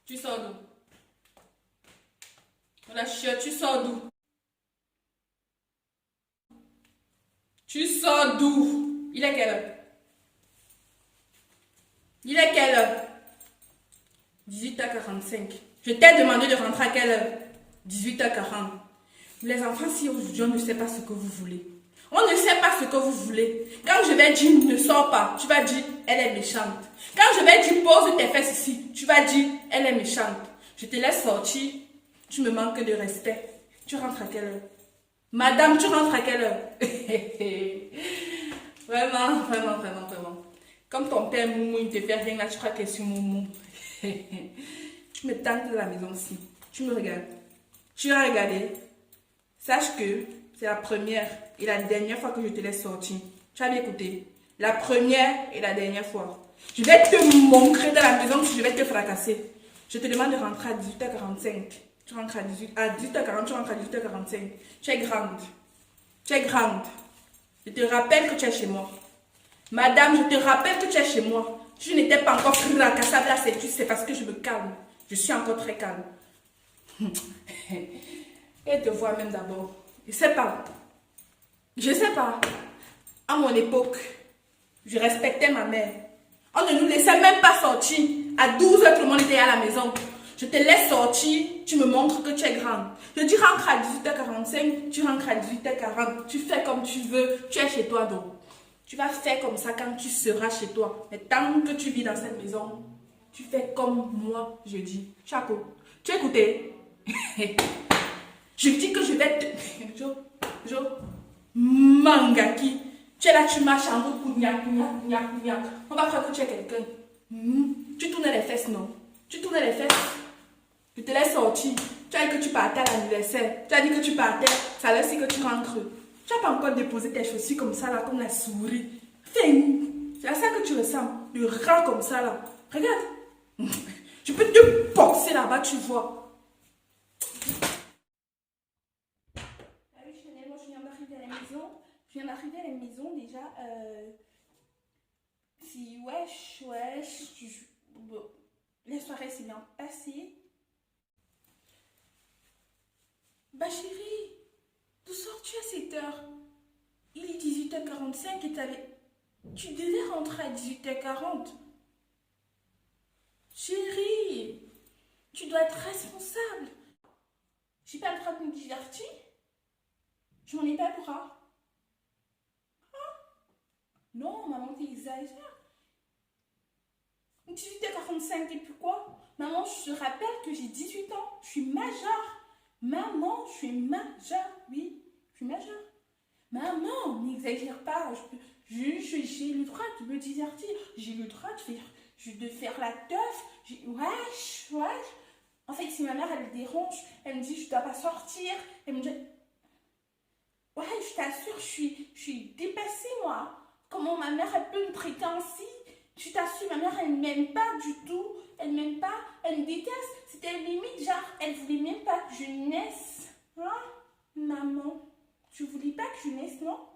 Tu sors d'où? La chiotte, tu sors d'où? Tu sors d'où? Il est quelle heure? Il est quelle heure? 18h45. Je t'ai demandé de rentrer à quelle heure? 18h40. Les enfants, si aujourd'hui on ne sait pas ce que vous voulez. On ne sait pas ce que vous voulez. Quand je vais dire ne sors pas, tu vas dire elle est méchante. Quand je vais dire pose tes fesses ici, tu vas dire elle est méchante. Je te laisse sortir, tu me manques de respect. Tu rentres à quelle heure? Madame, tu rentres à quelle heure? Vraiment, vraiment, vraiment, vraiment. Comme ton père Moumou, il ne te fait rien là, tu crois que c'est sur Moumou. Tu me tentes de la maison aussi. Tu me regardes. Tu as regardé. Sache que c'est la première et la dernière fois que je te laisse sortir. Tu as bien écouté. La première et la dernière fois. Je vais te montrer dans la maison que je vais te fracasser. Je te demande de rentrer à 18h45. Tu rentres à 18h40, tu rentres à 18h45. Tu es grande. Tu es grande. Je te rappelle que tu es chez moi. Madame, je te rappelle que tu es chez moi. Tu n'étais pas encore fracassable à cette c'est parce que je me calme. Je suis encore très calme. Elle te voit même d'abord. Je sais pas. Je sais pas. À mon époque, je respectais ma mère. On ne nous laissait même pas sortir. À 12h, tout le monde était à la maison. Je te laisse sortir, tu me montres que tu es grande. Je dis rentre à 18h45, tu rentres à 18h40. Tu fais comme tu veux, tu es chez toi donc. Tu vas faire comme ça quand tu seras chez toi. Mais tant que tu vis dans cette maison, tu fais comme moi, je dis. Chaco, tu as écouté? Je dis que je vais te... Jo, Mangaki. Tu es là, tu marches en route pour gnac. On va croire que tu es quelqu'un. Tu tournes les fesses, non? Tu tournes les fesses. Je te laisse sortir. Tu as dit que tu partais à l'anniversaire. Tu as dit que tu partais. Ça veut dire que tu rentres. Tu n'as pas encore déposé tes chaussures comme ça, là, comme la souris. C'est à ça que tu ressembles. Le rat comme ça, là. Regarde. Je peux te boxer là-bas, tu vois. Je viens d'arriver à la maison déjà. Si, wesh. Bon, la soirée s'est bien passée. Bah chérie, d'où sors-tu à cette heure? Il est 18h45 et tu devais rentrer à 18h40. Chérie, tu dois être responsable. J'ai pas le droit de me divertir. Je m'en ai pas le droit. Non, maman, t'exagères. 18h45 et puis quoi? Maman, je te rappelle que j'ai 18 ans. Je suis majeure. Maman, je suis majeure. Oui, je suis majeure. Maman, n'exagère pas. J'ai le droit de me divertir. J'ai le droit de faire la teuf. Wesh. En fait, si ma mère, elle me dérange, elle me dit, je dois pas sortir. Elle me dit, ouais, je t'assure, je suis dépassée, moi. Comment ma mère, elle peut me traiter ainsi? Tu t'assures, ma mère, elle ne m'aime pas du tout. Elle ne m'aime pas, elle me déteste. C'était limite, genre, elle voulait même pas que je naisse. Hein? Maman, tu voulais pas que je naisse, non?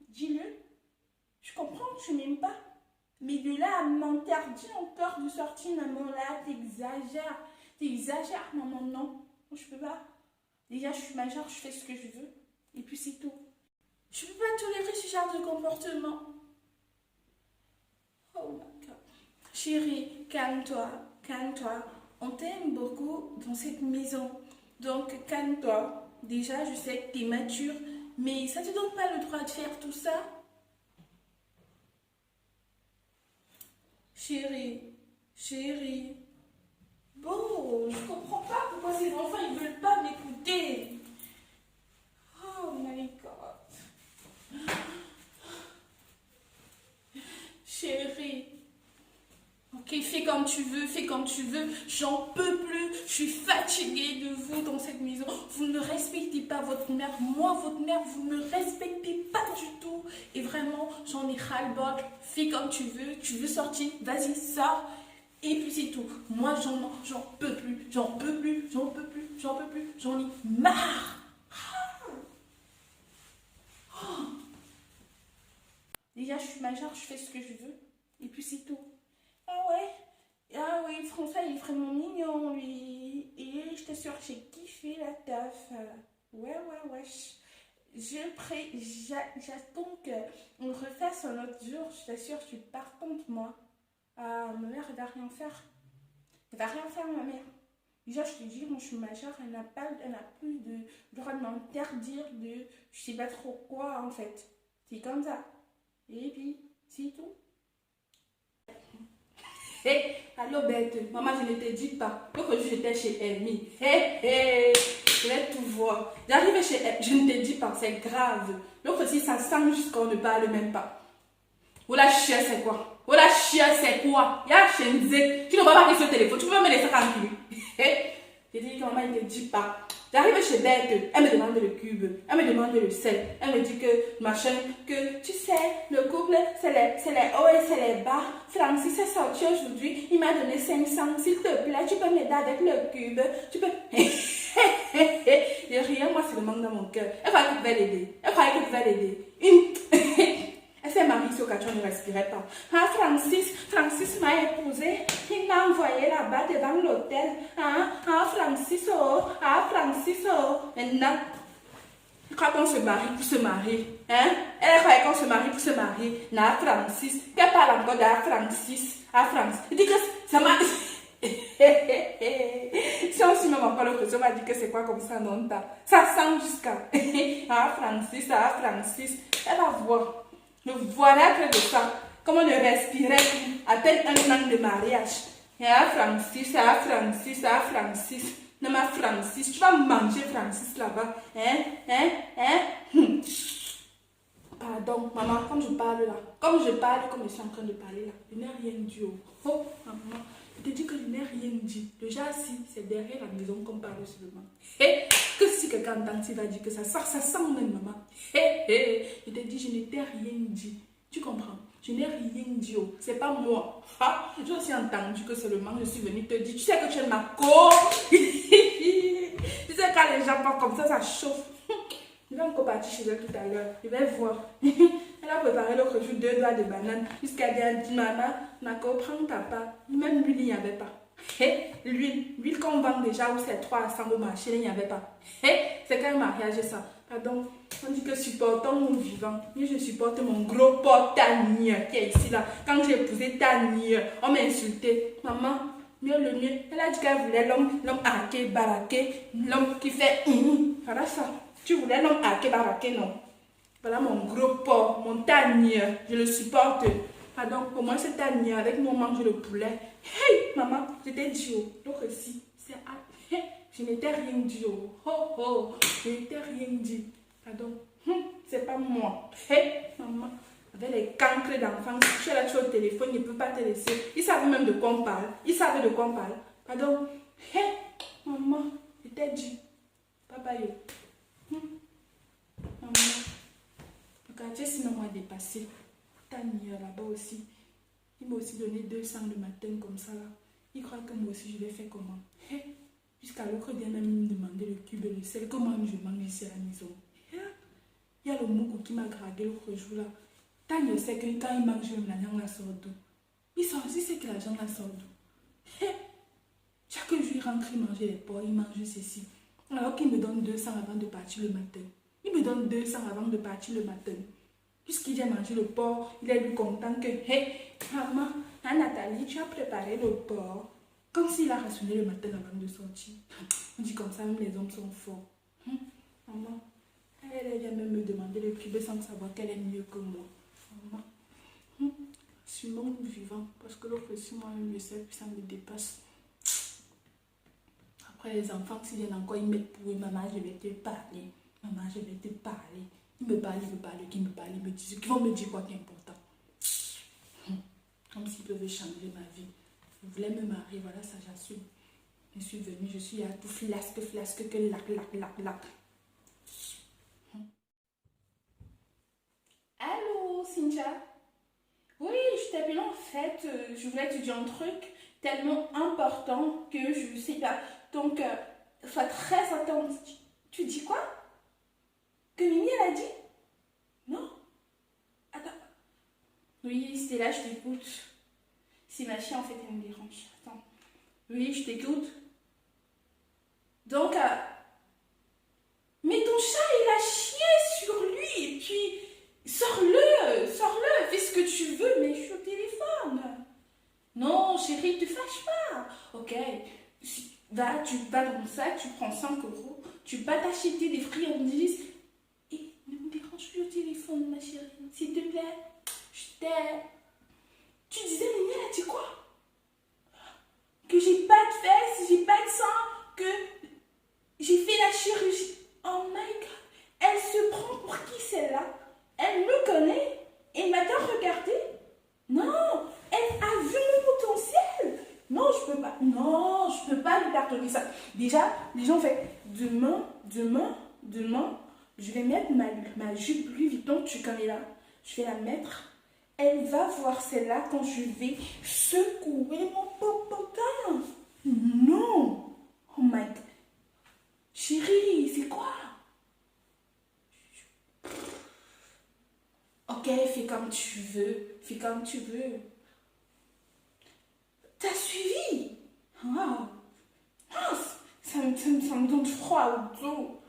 Dis-le. Je comprends que tu m'aimes pas. Mais de là à m'interdire encore de sortir, maman, là, t'exagères. T'exagères, maman, non. Je peux pas. Déjà, je suis majeure, je fais ce que je veux. Et puis c'est tout. Je peux pas tolérer ce genre de comportement. Oh my God. Chérie, calme-toi. On t'aime beaucoup dans cette maison. Donc, calme-toi. Déjà, je sais que tu es mature, mais ça te donne pas le droit de faire tout ça. Chérie. Bon, je comprends pas pourquoi ces enfants, ils veulent pas m'écouter. Oh my God. Chérie. Ok, fais comme tu veux. J'en peux plus. Je suis fatiguée de vous dans cette maison. Vous ne respectez pas votre mère. Moi, votre mère, vous ne me respectez pas du tout. Et vraiment, j'en ai ras-le-bol. Fais comme tu veux. Tu veux sortir? Vas-y, sors. Et puis c'est tout. Moi, j'en peux plus. J'en ai marre. Déjà, je suis majeure, je fais ce que je veux. Et puis c'est tout. Ah ouais, François, il est vraiment mignon, lui. sûr, j'ai kiffé la taf. Ouais. J'attends qu'on refasse un autre jour. Je t'assure, je suis partante, moi. Ma mère, elle va rien faire. Elle va rien faire, ma mère. Déjà, je te dis, moi, je suis majeure, elle n'a plus de droit de m'interdire de je sais pas trop quoi, en fait. C'est comme ça. Et puis, c'est tout. Hé, allô bête, maman, je ne te dis pas. L'autre jour, j'étais chez Amy. Je vais tout voir. J'arrive chez elle, je ne te dis pas, c'est grave. L'autre aussi, ça sent jusqu'on ne parle même pas. Oh la chia, c'est quoi? Oh la chia, c'est quoi? Y'a Shenzé. Tu ne vois pas avec ce téléphone, tu peux pas me laisser tranquille. Je dis que maman, il ne te dit pas. J'arrive chez Bête, elle me demande le cube, elle me demande le sel, elle me dit que machin, que tu sais, le couple, c'est les hauts et c'est les bas. Francis est sorti aujourd'hui, il m'a donné 500, s'il te plaît, tu peux m'aider avec le cube, tu peux... Et rien, moi, c'est le manque dans mon cœur. Elle croyait que tu pouvais l'aider, elle croyait que tu pouvais l'aider. Elle s'est mariée sur le ne respirait pas. Ah, Francis m'a épousé. Il m'a envoyé là-bas devant l'hôtel. Francis. Maintenant, elle croit qu'on se marie pour se marier. Hein? Elle croyait qu'on se marie pour se marier. Na Francis. Qu'elle parle encore de Francis. Il dit que ça m'a... Si on s'y met encore l'autre chose, on va dire que c'est quoi comme ça, non? Ça sent jusqu'à... Francis. Elle va voir. Le voilà que de ça. Comme on ne respirait plus. À peine un an de mariage. Et Francis. Non, ma Francis. Tu vas manger Francis là-bas. Pardon, maman, comme je parle là. Comme je suis en train de parler là. Je n'ai rien dit. Oh, maman. Je te dis que je n'ai rien dit. Déjà, si c'est derrière la maison qu'on parle seulement. Que si quelqu'un entend, il va dire que ça sent même, maman. Je te dis, je ne t'ai rien dit. Tu comprends? Je n'ai rien dit. C'est pas moi. J'ai aussi entendu que seulement je suis venue te dire. Tu sais que tu es ma co. Tu sais, quand les gens parlent comme ça chauffe. Je vais encore partir chez elle tout à l'heure. Je vais voir. Elle a préparé l'autre jour 2 doigts de banane. Jusqu'à dire, maman, Nako, prends papa. Même l'huile, il n'y avait pas. L'huile qu'on vend déjà, où c'est 300 au marché, il n'y avait pas. C'est qu'un mariage, ça. Pardon, on dit que supportons mon vivant. Mais je supporte mon gros porc Tania qui est ici, là. Quand j'ai épousé Tania, on m'a insulté. Maman, mieux le mieux. Elle a dit qu'elle voulait l'homme hacké, baraqué, l'homme qui fait voilà ça. Tu voulais l'homme hacké, baraqué, non. Voilà mon gros porc, mon Tania. Je le supporte. Pardon, pour moi c'est Tania. Avec nous on mange le poulet. Hey, maman, je t'ai dit, l'autre aussi. C'est je n'étais rien dit, je n'étais rien dit. Pardon, c'est pas moi. Hey, maman, avec les cancres d'enfants, si tu es là, tu es au téléphone, il ne peut pas te laisser. Ils savent même de quoi on parle. Pardon, hey, maman, je t'ai dit. Papa, yo. Maman, regarde, sinon moi dépassé. Tania là-bas aussi. Il m'a aussi donné 200 le matin comme ça là. Il croit que moi aussi je vais faire comment? Jusqu'à l'autre dernier même il me demandait le cube et le sel. Comment je mange ici à la maison? Il y a le moukou qui m'a dragué l'autre jour là. Tania sait que quand il mange même l'argent la sort d'où? Il sort aussi c'est que l'argent la sort d'où? Chaque jour il rentre il mange les porcs, il mange ceci. Alors qu'il me donne 200 avant de partir le matin. Il me donne 200 avant de partir le matin. Puisqu'il vient manger le porc, il est lui content que, maman, Nathalie, tu as préparé le porc. Comme s'il a rationné le matin avant de sortir. On dit comme ça, même les hommes sont forts. Maman, elle vient même me demander le cube sans savoir qu'elle est mieux que moi. Maman, je suis mon vivant. Parce que l'autre aussi, moi, je sais, puis ça me dépasse. Après, les enfants, s'ils viennent encore, ils mettent pour eux, maman, je vais te parler. Maman, je vais te parler. Ils me parlent, ils me disent, ils vont me dire quoi qui est important. Comme s'ils peuvent changer ma vie. Je voulais me marier, voilà ça j'assume. Je suis venue, je suis à tout flasque, que lac. Allô, Cynthia? Oui, je t'appelle en fait, je voulais te dire un truc tellement important que je ne sais pas. Donc, sois très attentive. Tu dis quoi? Que Mimi, elle a dit? Non? Attends. Oui, c'est là, je t'écoute. Si ma chienne, en fait, elle me dérange. Attends. Oui, je t'écoute. Donc, mais ton chat, il a chié sur lui. Et puis, sors-le, fais ce que tu veux, mais je suis au téléphone. Non, chérie, te fâche pas. Ok, tu vas dans ton sac, tu prends 5 €, tu vas t'acheter des friandises. Et ne me dérange plus au téléphone, ma chérie, s'il te plaît. Je t'aime. Tu disais, Néné, elle a dit quoi? Que j'ai pas de fesses, j'ai pas de sang, que j'ai fait la chirurgie. Oh my god, elle se prend pour qui celle-là? Elle me connaît et m'a regardé. Non, elle a vu mon potentiel. Non, je peux pas. Non, je peux pas lui pardonner ça. Déjà, les gens font demain, je vais mettre ma jupe Louis Vuitton, tu connais là. Je vais la mettre. Elle va voir celle-là quand je vais secouer mon popotin. Non. Oh my god. Chérie, c'est quoi? Ok, fais comme tu veux. Fais comme tu veux. T'as suivi? Ah, ça me donne froid au dos.